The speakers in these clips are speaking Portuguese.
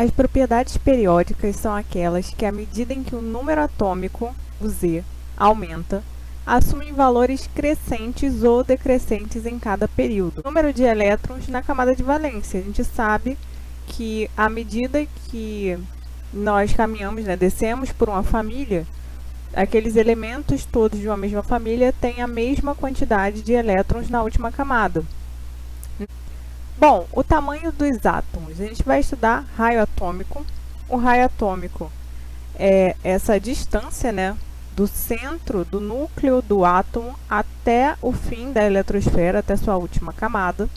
As propriedades periódicas são aquelas que, à medida em que o número atômico, o Z, aumenta, assumem valores crescentes ou decrescentes em cada período. O número de elétrons na camada de valência. A gente sabe que, à medida que nós caminhamos, descemos por uma família, aqueles elementos todos de uma mesma família têm a mesma quantidade de elétrons na última camada. Bom, o tamanho dos átomos. A gente vai estudar raio atômico. O raio atômico é essa distância, do centro do núcleo do átomo até o fim da eletrosfera, até sua última camada.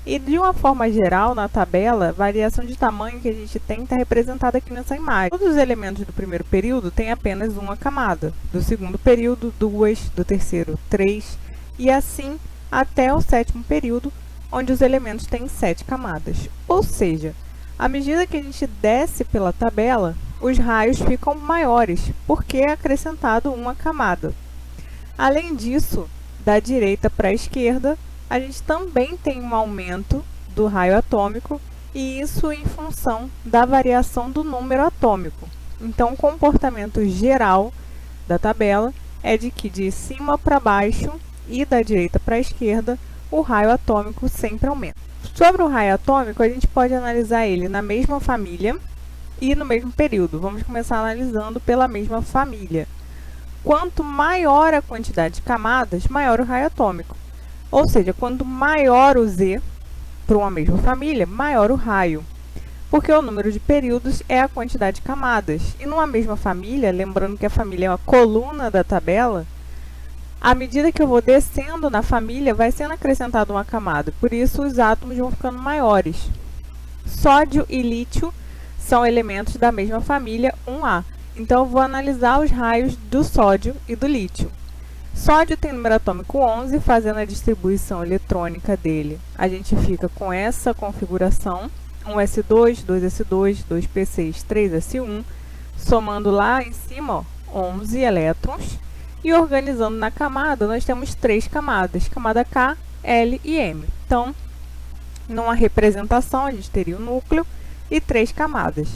E de uma forma geral, na tabela, a variação de tamanho que a gente tem está representada aqui nessa imagem. Todos os elementos do primeiro período têm apenas uma camada, do segundo período, 2, do terceiro, 3, e assim até o sétimo período, onde os elementos têm 7 camadas. Ou seja, à medida que a gente desce pela tabela, os raios ficam maiores, porque é acrescentado uma camada. Além disso, da direita para a esquerda, a gente também tem um aumento do raio atômico, e isso em função da variação do número atômico. Então, o comportamento geral da tabela é de que de cima para baixo e da direita para a esquerda, o raio atômico sempre aumenta. Sobre o raio atômico, a gente pode analisar ele na mesma família e no mesmo período. Vamos começar analisando pela mesma família. Quanto maior a quantidade de camadas, maior o raio atômico. Ou seja, quanto maior o Z para uma mesma família, maior o raio. Porque o número de períodos é a quantidade de camadas. E numa mesma família, lembrando que a família é uma coluna da tabela, à medida que eu vou descendo na família, vai sendo acrescentada uma camada. Por isso, os átomos vão ficando maiores. Sódio e lítio são elementos da mesma família 1A. Então, eu vou analisar os raios do sódio e do lítio. Sódio tem número atômico 11, fazendo a distribuição eletrônica dele. A gente fica com essa configuração, 1s2, 2s2, 2p6, 3s1, somando lá em cima 11 elétrons. E organizando na camada, nós temos 3 camadas, camada K, L e M. Então, numa representação, a gente teria o núcleo e 3 camadas.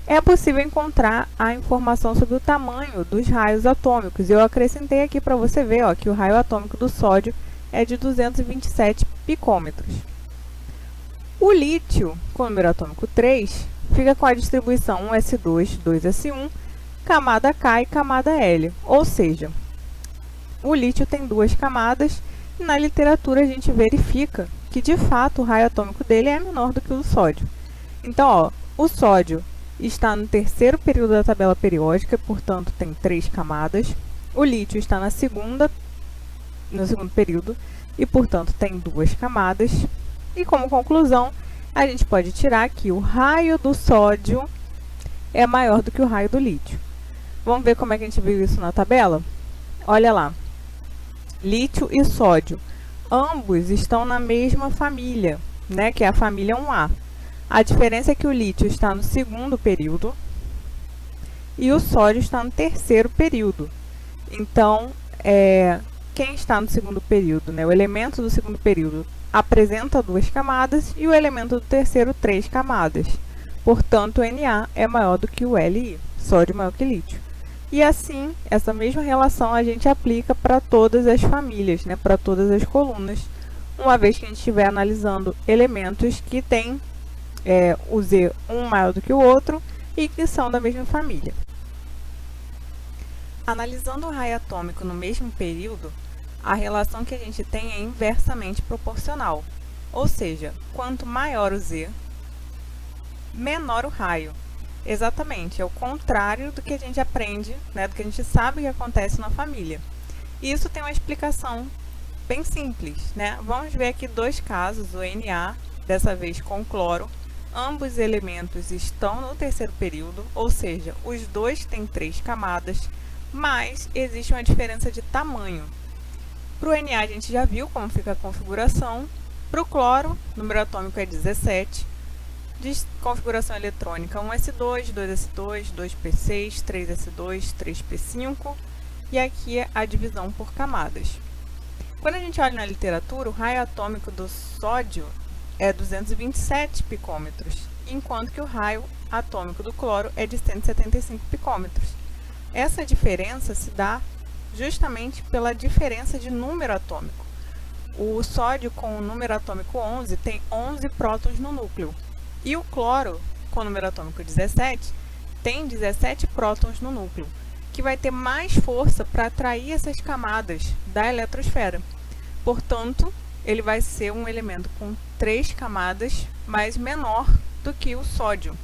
É possível encontrar a informação sobre o tamanho dos raios atômicos. Eu acrescentei aqui para você ver que o raio atômico do sódio é de 227 picômetros. O lítio, com o número atômico 3, fica com a distribuição 1s2, 2s1, camada K e camada L, ou seja, o lítio tem 2 camadas e na literatura a gente verifica que de fato o raio atômico dele é menor do que o do sódio. Então, o sódio está no terceiro período da tabela periódica, portanto tem 3 camadas. O lítio está no segundo período e, portanto, tem 2 camadas. E como conclusão, a gente pode tirar que o raio do sódio é maior do que o raio do lítio. Vamos ver como é que a gente viu isso na tabela? Olha lá. Lítio e sódio. Ambos estão na mesma família, que é a família 1A. A diferença é que o lítio está no segundo período e o sódio está no terceiro período. Então, quem está no segundo período, o elemento do segundo período, apresenta 2 camadas e o elemento do terceiro 3 camadas. Portanto, o Na é maior do que o Li, sódio maior que lítio. E assim, essa mesma relação a gente aplica para todas as famílias, para todas as colunas, uma vez que a gente estiver analisando elementos que têm o Z um maior do que o outro e que são da mesma família. Analisando o raio atômico no mesmo período, a relação que a gente tem é inversamente proporcional, ou seja, quanto maior o Z, menor o raio. Exatamente, é o contrário do que a gente aprende, do que a gente sabe que acontece na família. E isso tem uma explicação bem simples, Vamos ver aqui 2 casos, o Na, dessa vez com cloro. Ambos elementos estão no terceiro período, ou seja, os dois têm 3 camadas, mas existe uma diferença de tamanho. Para o Na a gente já viu como fica a configuração. Para o cloro, o número atômico é 17. De configuração eletrônica 1s2, 2s2, 2p6, 3s2, 3p5 e aqui a divisão por camadas. Quando a gente olha na literatura, o raio atômico do sódio é 227 picômetros enquanto que o raio atômico do cloro é de 175 picômetros. Essa diferença se dá justamente pela diferença de número atômico. O sódio com o número atômico 11 tem 11 prótons no núcleo, e o cloro com o número atômico 17 tem 17 prótons no núcleo, que vai ter mais força para atrair essas camadas da eletrosfera. Portanto, ele vai ser um elemento com 3 camadas, mas menor do que o sódio.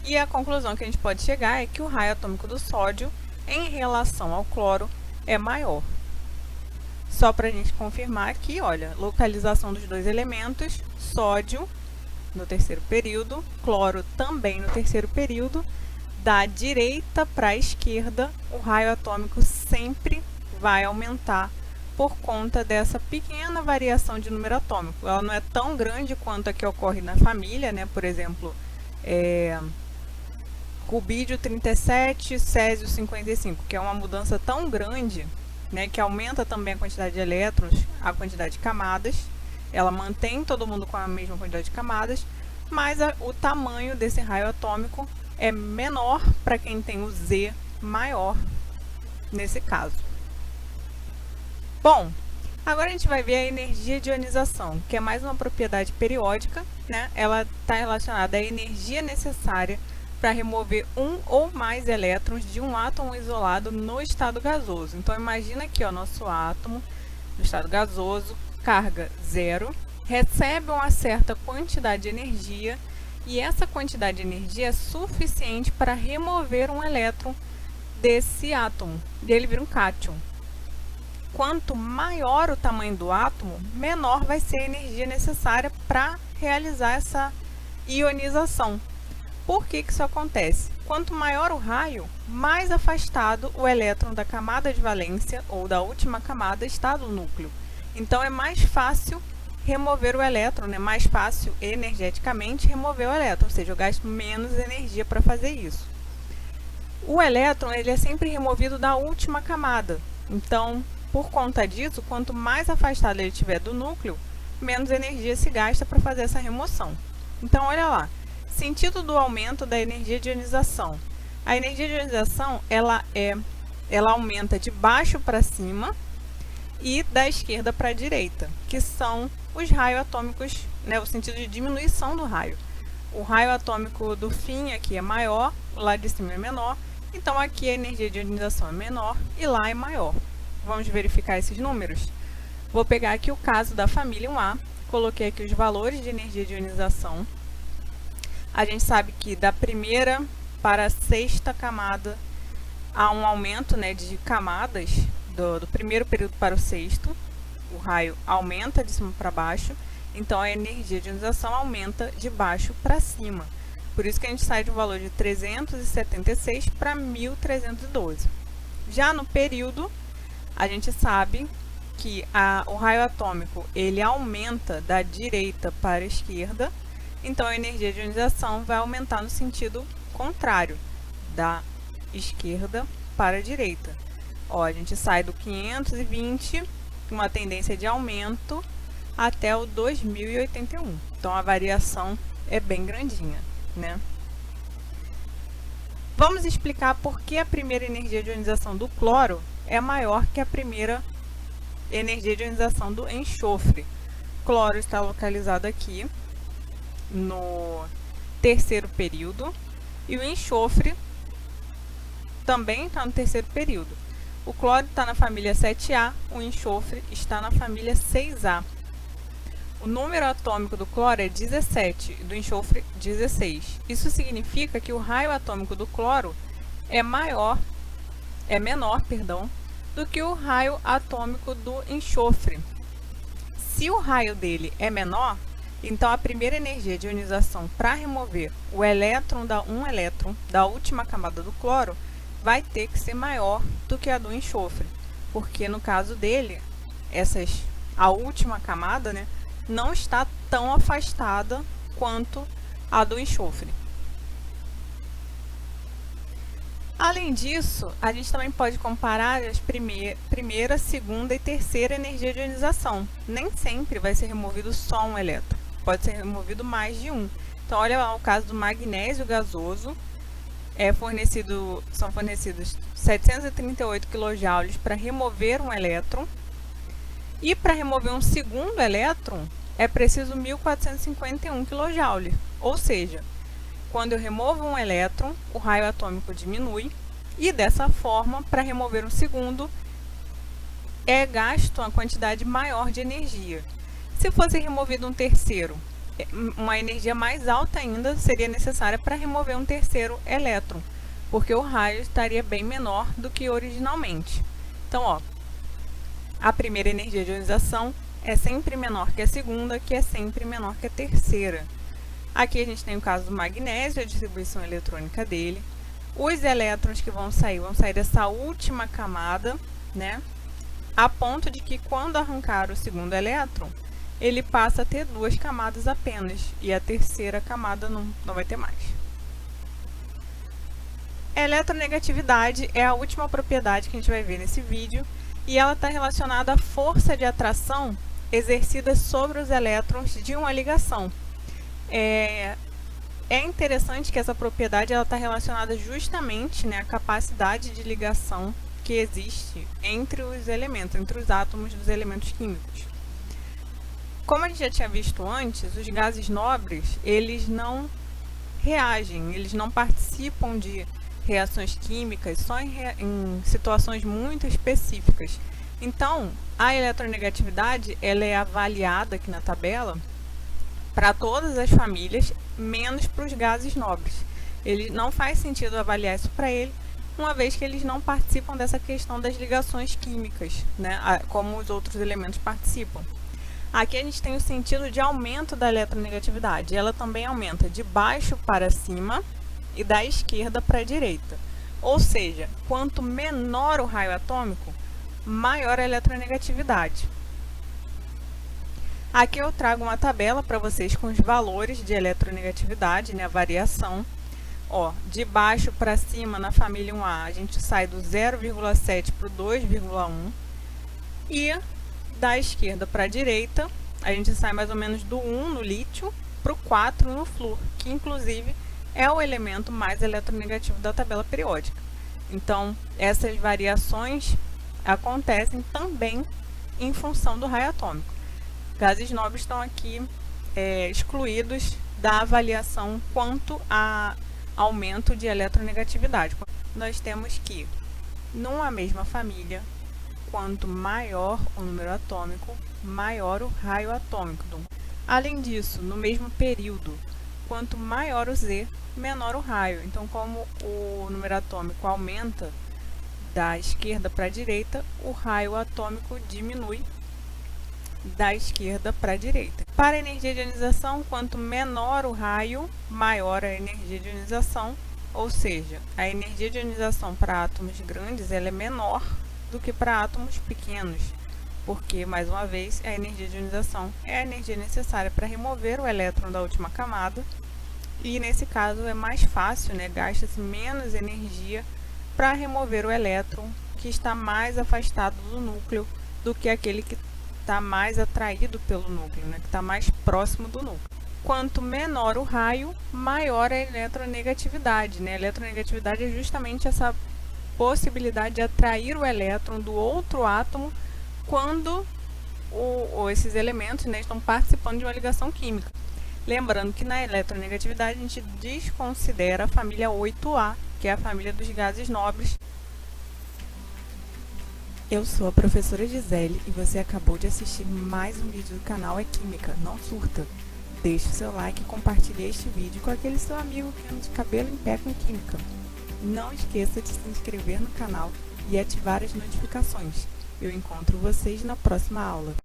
E a conclusão que a gente pode chegar é que o raio atômico do sódio, em relação ao cloro, é maior. Só para a gente confirmar aqui, olha, localização dos dois elementos, sódio no terceiro período, cloro também no terceiro período, da direita para a esquerda, o raio atômico sempre vai aumentar por conta dessa pequena variação de número atômico. Ela não é tão grande quanto a que ocorre na família, né? Por exemplo, rubídio 37, césio 55, que é uma mudança tão grande, né, que aumenta também a quantidade de elétrons, a quantidade de camadas. Ela mantém todo mundo com a mesma quantidade de camadas, mas o tamanho desse raio atômico é menor para quem tem o Z maior nesse caso. Bom, agora a gente vai ver a energia de ionização, que é mais uma propriedade periódica, né? Ela está relacionada à energia necessária para remover um ou mais elétrons de um átomo isolado no estado gasoso. Então, imagina aqui, ó, nosso átomo no estado gasoso, carga 0, recebe uma certa quantidade de energia, e essa quantidade de energia é suficiente para remover um elétron desse átomo, e ele vira um cátion. Quanto maior o tamanho do átomo, menor vai ser a energia necessária para realizar essa ionização. Por que isso acontece? Quanto maior o raio, mais afastado o elétron da camada de valência ou da última camada está do núcleo. Então, é mais fácil remover o elétron, é mais fácil energeticamente remover o elétron, ou seja, eu gasto menos energia para fazer isso. O elétron ele é sempre removido da última camada. Então, por conta disso, quanto mais afastado ele estiver do núcleo, menos energia se gasta para fazer essa remoção. Então, olha lá. Sentido do aumento da energia de ionização. A energia de ionização ela aumenta de baixo para cima e da esquerda para a direita, que são os raios atômicos, né, o sentido de diminuição do raio. O raio atômico do fim aqui é maior, lá de cima é menor, então aqui a energia de ionização é menor e lá é maior. Vamos verificar esses números? Vou pegar aqui o caso da família 1A, coloquei aqui os valores de energia de ionização. A gente sabe que da primeira para a sexta camada há um aumento, né, de camadas do primeiro período para o sexto. O raio aumenta de cima para baixo, então a energia de ionização aumenta de baixo para cima. Por isso que a gente sai de um valor de 376 para 1312. Já no período, a gente sabe que o raio atômico ele aumenta da direita para a esquerda. Então, a energia de ionização vai aumentar no sentido contrário, da esquerda para a direita. Ó, a gente sai do 520, uma tendência de aumento, até o 2081. Então, a variação é bem grandinha, né? Vamos explicar por que a primeira energia de ionização do cloro é maior que a primeira energia de ionização do enxofre. O cloro está localizado aqui no terceiro período e o enxofre também está no terceiro período. O cloro está na família 7A, o enxofre está na família 6A. O número atômico do cloro é 17 e do enxofre 16. Isso significa que o raio atômico do cloro é menor, do que o raio atômico do enxofre. Se o raio dele é menor, então a primeira energia de ionização para remover um elétron da última camada do cloro vai ter que ser maior do que a do enxofre, porque no caso dele, a última camada, né, não está tão afastada quanto a do enxofre. Além disso, a gente também pode comparar as primeira, segunda e terceira energia de ionização. Nem sempre vai ser removido só um elétron, pode ser removido mais de um. Então, Então, olha lá o caso do magnésio gasoso. São fornecidos 738 kJ para remover um elétron. E para remover um segundo elétron, é preciso 1.451 kJ. Ou seja, quando eu removo um elétron, o raio atômico diminui. E dessa forma, para remover um segundo, é gasto uma quantidade maior de energia. Se fosse removido um terceiro, uma energia mais alta ainda seria necessária para remover um terceiro elétron, porque o raio estaria bem menor do que originalmente. Então, ó, a primeira energia de ionização é sempre menor que a segunda, que é sempre menor que a terceira. Aqui a gente tem o caso do magnésio, a distribuição eletrônica dele. Os elétrons que vão sair dessa última camada, né? A ponto de que quando arrancar o segundo elétron, ele passa a ter duas camadas apenas, e a terceira camada não vai ter mais. A eletronegatividade é a última propriedade que a gente vai ver nesse vídeo, e ela está relacionada à força de atração exercida sobre os elétrons de uma ligação. É interessante que essa propriedade está relacionada justamente, né, à capacidade de ligação que existe entre os elementos, entre os átomos dos elementos químicos. Como a gente já tinha visto antes, os gases nobres, eles não reagem, eles não participam de reações químicas, só em situações muito específicas. Então, a eletronegatividade, ela é avaliada aqui na tabela para todas as famílias, menos para os gases nobres. Ele não faz sentido avaliar isso para ele, uma vez que eles não participam dessa questão das ligações químicas, né, como os outros elementos participam. Aqui a gente tem o sentido de aumento da eletronegatividade. Ela também aumenta de baixo para cima e da esquerda para a direita. Ou seja, quanto menor o raio atômico, maior a eletronegatividade. Aqui eu trago uma tabela para vocês com os valores de eletronegatividade, né, a variação. Ó, de baixo para cima, na família 1A, a gente sai do 0,7 para o 2,1. E da esquerda para a direita, a gente sai mais ou menos do 1 no lítio para o 4 no flúor, que inclusive é o elemento mais eletronegativo da tabela periódica. Então, essas variações acontecem também em função do raio atômico. Gases nobres estão aqui excluídos da avaliação quanto a aumento de eletronegatividade. Nós temos que, numa mesma família, quanto maior o número atômico, maior o raio atômico. Além disso, no mesmo período, quanto maior o Z, menor o raio. Então, como o número atômico aumenta da esquerda para a direita, o raio atômico diminui da esquerda para a direita. Para a energia de ionização, quanto menor o raio, maior a energia de ionização, ou seja, a energia de ionização para átomos grandes ela é menor do que para átomos pequenos, porque, mais uma vez, a energia de ionização é a energia necessária para remover o elétron da última camada, e nesse caso é mais fácil, né, gasta-se menos energia para remover o elétron que está mais afastado do núcleo do que aquele que está mais atraído pelo núcleo, né, que está mais próximo do núcleo. Quanto menor o raio, maior a eletronegatividade, né? A eletronegatividade é justamente essa possibilidade de atrair o elétron do outro átomo quando esses elementos, né, estão participando de uma ligação química. Lembrando que na eletronegatividade a gente desconsidera a família 8A, que é a família dos gases nobres. Eu sou a professora Gisele e você acabou de assistir mais um vídeo do canal É Química, não surta! Deixe o seu like e compartilhe este vídeo com aquele seu amigo que anda de cabelo em pé com química. Não esqueça de se inscrever no canal e ativar as notificações. Eu encontro vocês na próxima aula.